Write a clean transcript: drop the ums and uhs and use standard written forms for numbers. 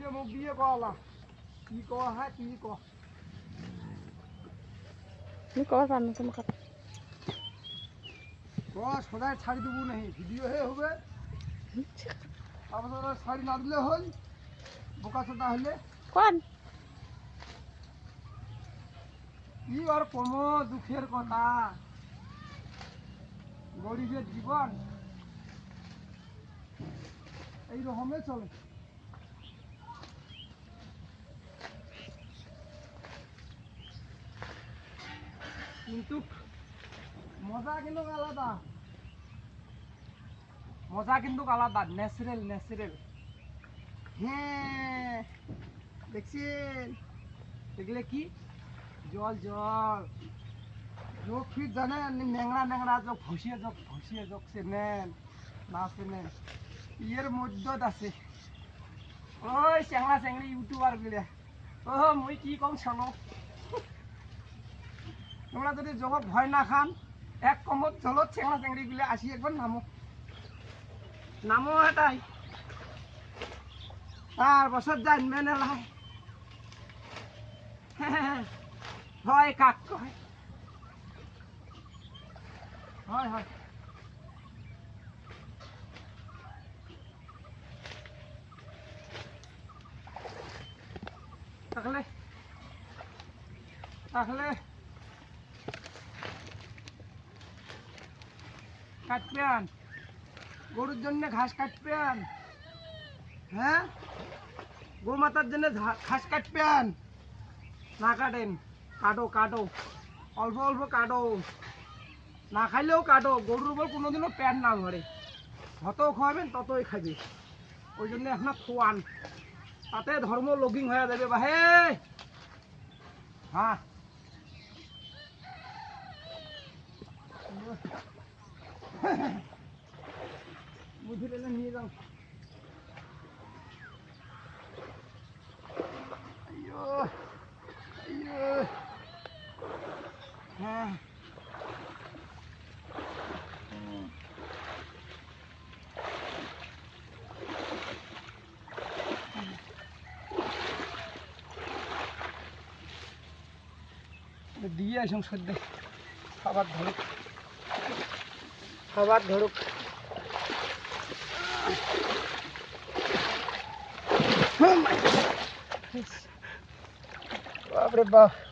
যে মুখ দিয়ে কলা কি কওয়া হয় তুই ক তুমি কবার পারো তুমি কথা সদায় ছাড়ি দেবো নাহি ভিডিও হে হবে তারপর শাড়ি না দিলে হল বোকা চোদা হলে কোন কি আর কম দুঃখের কথা গরিবের জীবন এই রকমই চলে কিন্তু মজা কিন্তু আলাদা ন্যাচারাল হ্যাঁ দেখছেন দেখলে কি জল জল যোগ ফিট জানেন ন্যাংরা যোগ ভসিয়ে যোগ সে নেন না সে নেন ইয়ের মধ্যত আছে ওই চ্যাংড়া চ্যাংড়ি ইউটিউবার গুলা ও মুই কি কম শোনো তোমরা যদি জগৎ ভয় না খান এক কমত জলত চ্যাংড়া চ্যাংড়ি গুলা আসি একবার নামো এটাই তার বছর জানবে না লাই হয় কাক কয় হয় হয় তাহলে কাটবেন গরুর জন্য ঘাস কাটবেন হ্যাঁ গো মাতার জন্য ঘাস কাটবেন না কাটেন কাটো অল্প অল্প কাটো না খাইলেও কাটো গরুর উপর কোনোদিনও প্যান না ধরে যত খাওয়াবেন ততই খাবে ওই জন্য আপনার খোয়ান তাতে ধর্ম লগিং হয়ে যাবে বাহে হ্যাঁ বুঝি পেলে নিয়ে যাও হ্যাঁ দিয়ে আসুন সদ্য খাবার ধরুক বাপরে বাপ